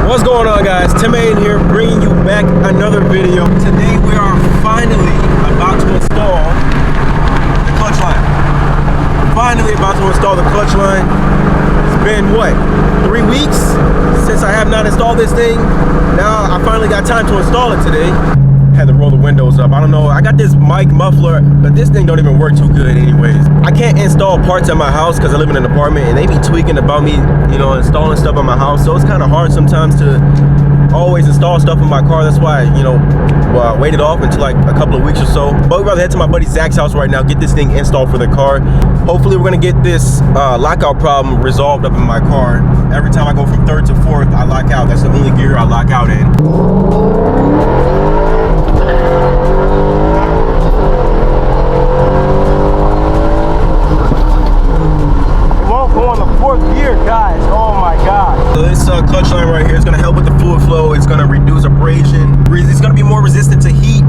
What's going on, guys? Tim A in here, bringing you back another video. Today we are finally about to install the clutch line. Finally about to install the clutch line. It's been what, 3 weeks since I have not installed this thing. Now I finally got time to install it today. Had to roll the windows up. I don't know, I got this mic muffler, but this thing don't even work too good anyways. I can't install parts at my house because I live in an apartment and they be tweaking about me, you know, installing stuff at my house. So it's kind of hard sometimes to always install stuff in my car. That's why, you know, I waited off until like a couple of weeks or so. But we're about to head to my buddy Zach's house right now, get this thing installed for the car. Hopefully we're gonna get this lockout problem resolved up in my car. Every time I go from third to fourth, I lock out. That's the only gear I lock out in. Guys, oh my god. So this clutch line right here is going to help with the fluid flow. It's going to reduce abrasion. It's going to be more resistant to heat,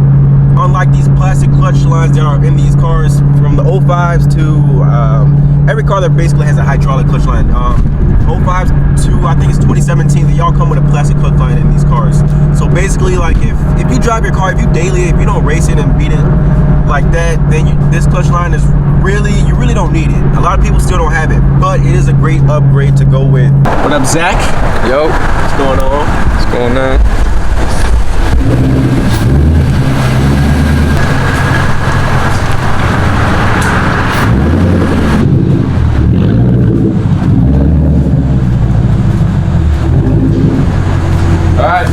unlike these plastic clutch lines that are in these cars from the 05s to every car that basically has a hydraulic clutch line. 05s to I think it's 2017, they all come with a plastic clutch line in these cars. So basically, like if you drive your car, if you daily, if you don't race it and beat it like that, then this clutch line is you really don't need it. A lot of people still don't have it, but it is a great upgrade to go with. What up, Zach? Yo. What's going on? What's going on? All right.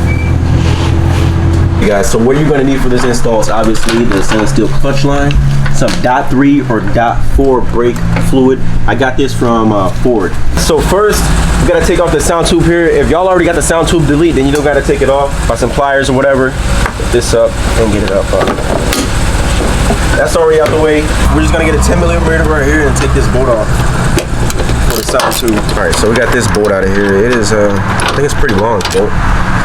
Guys, so what you're going to need for this install is obviously the stainless steel clutch line, some .3 or .4 brake fluid. I got this from Ford. So first, you got to take off the sound tube here. If y'all already got the sound tube delete, then you don't got to take it off by some pliers or whatever. Lift this up and get it up. That's already out the way. We're just going to get a 10mm right here and take this bolt off for the sound tube. All right, so we got this bolt out of here. It is, I think it's pretty long bolt.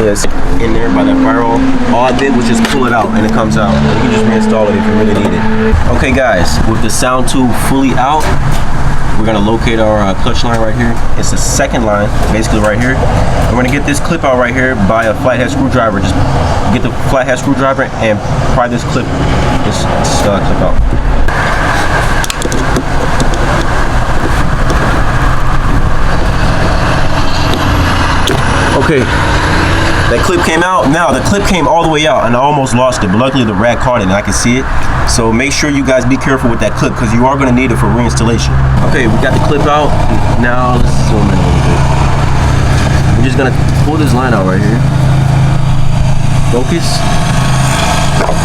Yeah, it's in there by that firewall. All I did was just pull it out and it comes out. You can just reinstall it if you really need it. Okay guys, with the sound tube fully out, we're gonna locate our clutch line right here. It's the second line, basically right here. We're gonna get this clip out right here by a flathead screwdriver. Just get the flathead screwdriver and pry this clip out. Okay. That clip came out. Now the clip came all the way out and I almost lost it, but luckily the rag caught it and I can see it. So make sure you guys be careful with that clip because you are going to need it for reinstallation. Okay, we got the clip out. Now let's zoom in a little bit. We're just going to pull this line out right here. Focus. Oh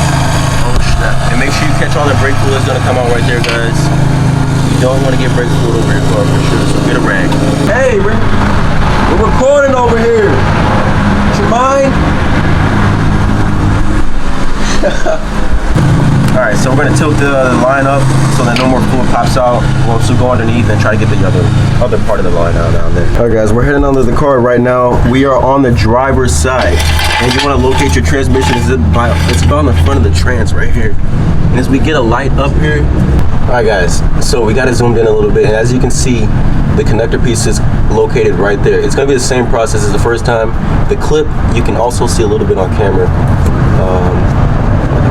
snap. And make sure you catch all that brake fluid. It's going to come out right there, guys. You don't want to get brake fluid over your car for sure, so get a rag. Hey, we're recording over here. Your mind? Alright, so we're going to tilt the line up so that no more fluid pops out. We'll also go underneath and try to get the other part of the line out down there. Alright guys, we're heading under the car right now. We are on the driver's side. And you want to locate your transmission. It's about on the front of the trans right here. And as we get a light up here. Alright guys, so we got it zoomed in a little bit. And as you can see, the connector piece is located right there. It's gonna be the same process as the first time. The clip, you can also see a little bit on camera.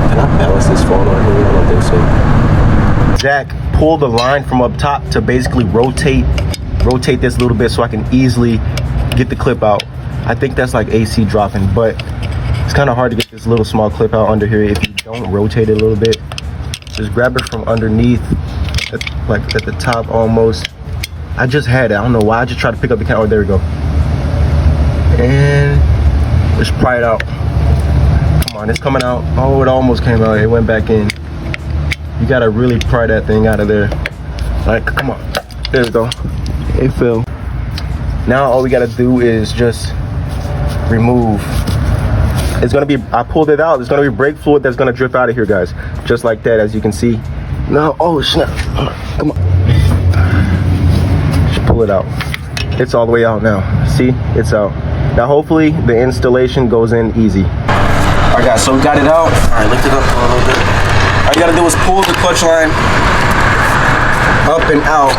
Can I balance this phone on here? I don't think so. Jack, pull the line from up top to basically rotate this a little bit so I can easily get the clip out. I think that's like AC dropping, but it's kind of hard to get this little small clip out under here if you don't rotate it a little bit. Just grab it from underneath, like at the top almost. I just had it. I don't know why. I just tried to pick up the camera. Oh, there we go. And let's pry it out. Come on, it's coming out. Oh, it almost came out. It went back in. You gotta really pry that thing out of there. All right, come on. There we go. It fell. Now all we gotta do is just remove. It's gonna be, I pulled it out. There's gonna be brake fluid that's gonna drip out of here, guys. Just like that, as you can see. Now, oh snap. Come on. Pull it out. It's all the way out now. See, it's out. Now hopefully the installation goes in easy. All right guys, so we got it out. All right, lift it up a little bit. All you gotta do is pull the clutch line up and out.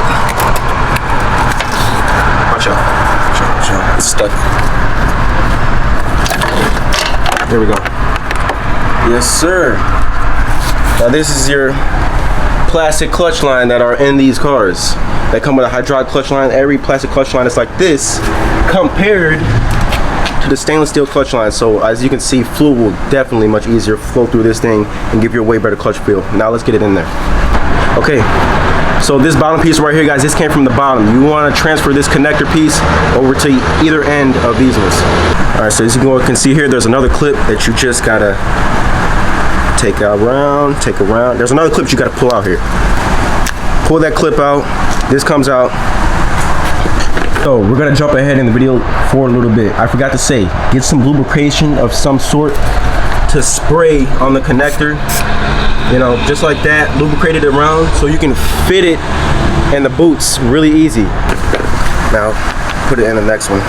Watch out. Watch out, watch out. It's stuck. Here we go. Yes, sir. Now this is your plastic clutch line that are in these cars. They come with a hydraulic clutch line. Every plastic clutch line is like this compared to the stainless steel clutch line. So as you can see, fluid will definitely much easier flow through this thing and give you a way better clutch feel. Now let's get it in there. Okay, so this bottom piece right here, guys, this came from the bottom. You want to transfer this connector piece over to either end of these ones. All right, so as you can see here, there's another clip that you just gotta take around, take around. There's another clip you gotta pull out here. Pull that clip out. This comes out. So we're gonna jump ahead in the video for a little bit. I forgot to say, get some lubrication of some sort to spray on the connector. You know, just like that, lubricate it around so you can fit it in the boots really easy. Now, put it in the next one.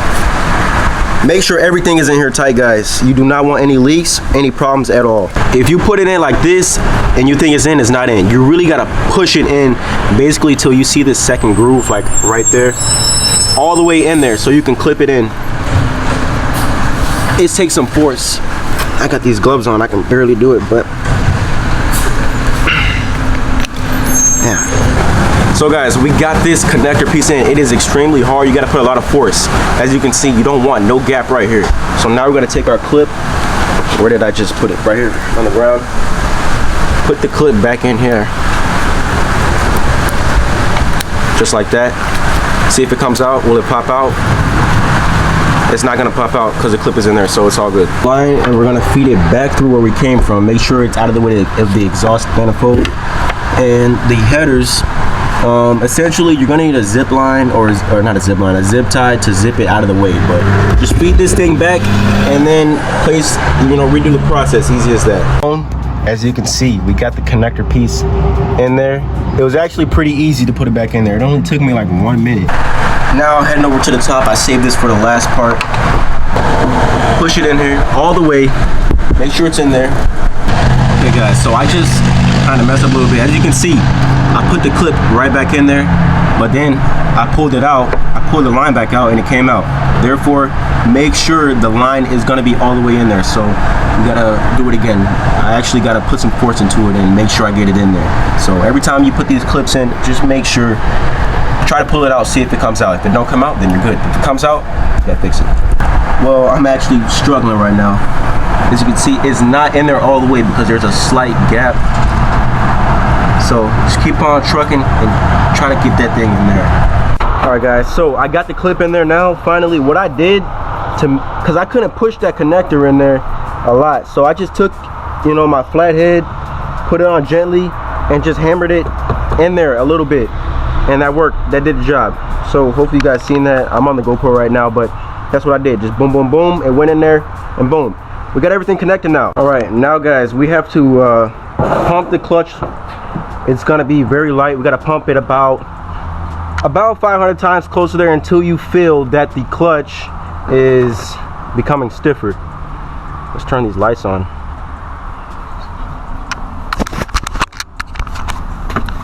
Make sure everything is in here tight, guys. You do not want any leaks, any problems at all. If you put it in like this and you think it's in, it's not in. You really gotta push it in basically till you see this second groove, like right there, all the way in there so you can clip it in. It takes some force. I got these gloves on, I can barely do it, but yeah. So guys, we got this connector piece in. It is extremely hard. You gotta put a lot of force. As you can see, you don't want no gap right here. So now we're gonna take our clip. Where did I just put it? Right here on the ground. Put the clip back in here. Just like that. See if it comes out. Will it pop out? It's not gonna pop out because the clip is in there, so it's all good. Line, and we're gonna feed it back through where we came from. Make sure it's out of the way of the exhaust manifold. And the headers, essentially you're gonna need a zip line or not a zip line, a zip tie to zip it out of the way. But just feed this thing back and then place, you know, redo the process. Easy as that. As you can see, we got the connector piece in there. It was actually pretty easy to put it back in there. It only took me like 1 minute. Now heading over to the top, I saved this for the last part. Push it in here all the way. Make sure it's in there. Okay guys, so I just kind of messed up a little bit. As you can see, I put the clip right back in there, but then I pulled it out. I pulled the line back out and it came out. Therefore, make sure the line is gonna be all the way in there. So we gotta do it again. I actually gotta put some force into it and make sure I get it in there. So every time you put these clips in, just make sure, try to pull it out, see if it comes out. If it don't come out, then you're good. If it comes out, you gotta fix it. Well, I'm actually struggling right now. As you can see, it's not in there all the way because there's a slight gap. So just keep on trucking and try to get that thing in there. All right guys, so I got the clip in there now. Finally, what I did because I couldn't push that connector in there a lot. So I just took, you know, my flathead, put it on gently and just hammered it in there a little bit. And that worked, that did the job. So hopefully you guys seen that. I'm on the GoPro right now, but that's what I did. Just boom, boom, boom, it went in there and boom. We got everything connected now. All right, now guys, we have to pump the clutch. It's gonna be very light. We gotta pump it about 500 times closer there until you feel that the clutch is becoming stiffer. Let's turn these lights on.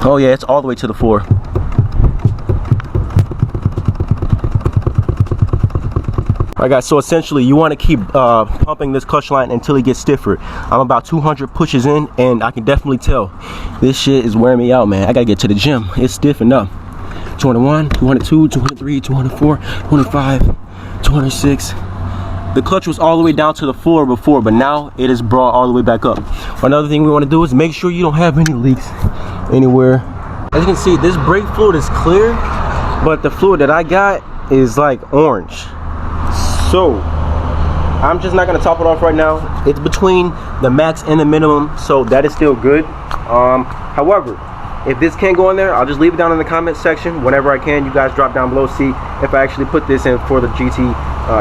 Oh yeah, it's all the way to the floor. Alright guys, so essentially you want to keep pumping this clutch line until it gets stiffer. I'm about 200 pushes in and I can definitely tell this shit is wearing me out, man. I gotta get to the gym. It's stiffened up. 201, 202, 203, 204, 205, 206. The clutch was all the way down to the floor before, but now it is brought all the way back up. Another thing we want to do is make sure you don't have any leaks anywhere. As you can see, this brake fluid is clear, but the fluid that I got is like orange. So I'm just not gonna top it off right now. It's between the max and the minimum, so that is still good. However, if this can't go in there, I'll just leave it down in the comment section. Whenever I can, you guys drop down below, see if I actually put this in for the GT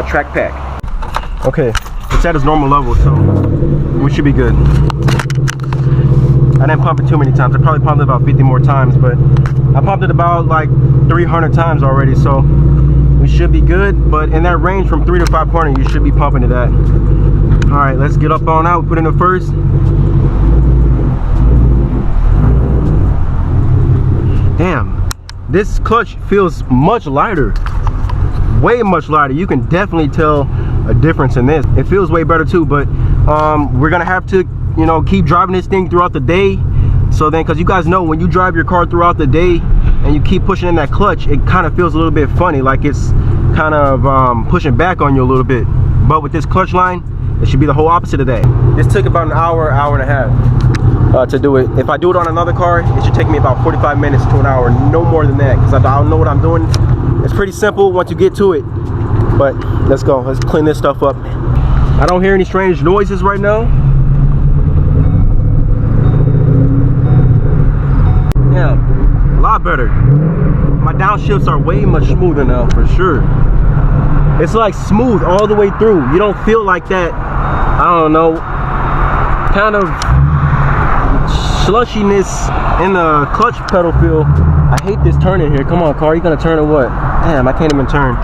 track pack. Okay, it's at its normal level, so we should be good. I didn't pump it too many times. I probably pumped it about 50 more times, but I pumped it about like 300 times already, so we should be good. But in that range from 3 to 500, you should be pumping it at. All right, let's get up on out. Put in the first. Damn, this clutch feels much lighter, way much lighter. You can definitely tell a difference in this. It feels way better too, but we're gonna have to, you know, keep driving this thing throughout the day. So then, because you guys know, when you drive your car throughout the day and you keep pushing in that clutch, it kind of feels a little bit funny, like it's kind of pushing back on you a little bit. But with this clutch line, it should be the whole opposite of that. This took about an hour and a half to do it. If I do it on another car, it should take me about 45 minutes to an hour, no more than that, because I don't know what I'm doing. It's pretty simple once you get to it. But let's go, let's clean this stuff up. I don't hear any strange noises right now. Yeah, a lot better. My downshifts are way much smoother now, for sure. It's like smooth all the way through. You don't feel like that, I don't know, kind of slushiness in the clutch pedal feel. I hate this turning here. Come on, car, you gonna turn or what? Damn, I can't even turn.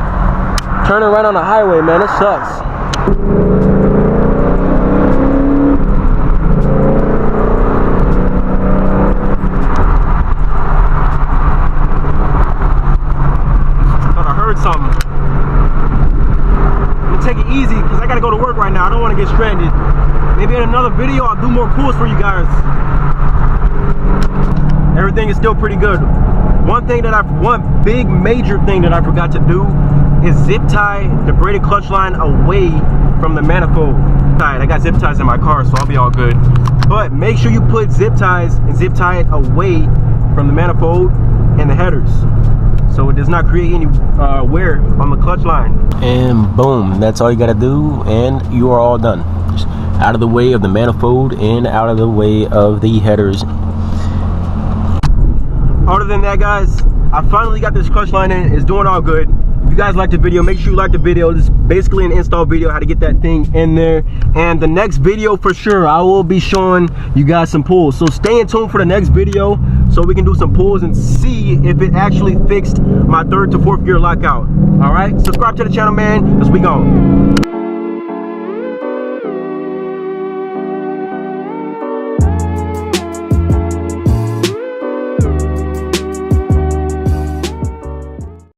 Turning right on the highway, man, it sucks. Thought I heard something. I'm gonna take it easy because I gotta go to work right now. I don't want to get stranded. Maybe in another video I'll do more pulls for you guys. Everything is still pretty good. One big major thing that I forgot to do is zip tie the braided clutch line away from the manifold. I got zip ties in my car, so I'll be all good. But make sure you put zip ties and zip tie it away from the manifold and the headers, so it does not create any wear on the clutch line. And boom, that's all you gotta do, and you are all done. Just out of the way of the manifold and out of the way of the headers. Other than that, guys, I finally got this clutch line in. It's doing all good. If you guys liked the video, make sure you like the video. This is basically an install video, how to get that thing in there. And the next video, for sure, I will be showing you guys some pulls. So stay in tune for the next video so we can do some pulls and see if it actually fixed my 3rd to 4th gear lockout. All right, subscribe to the channel, man, because we gone.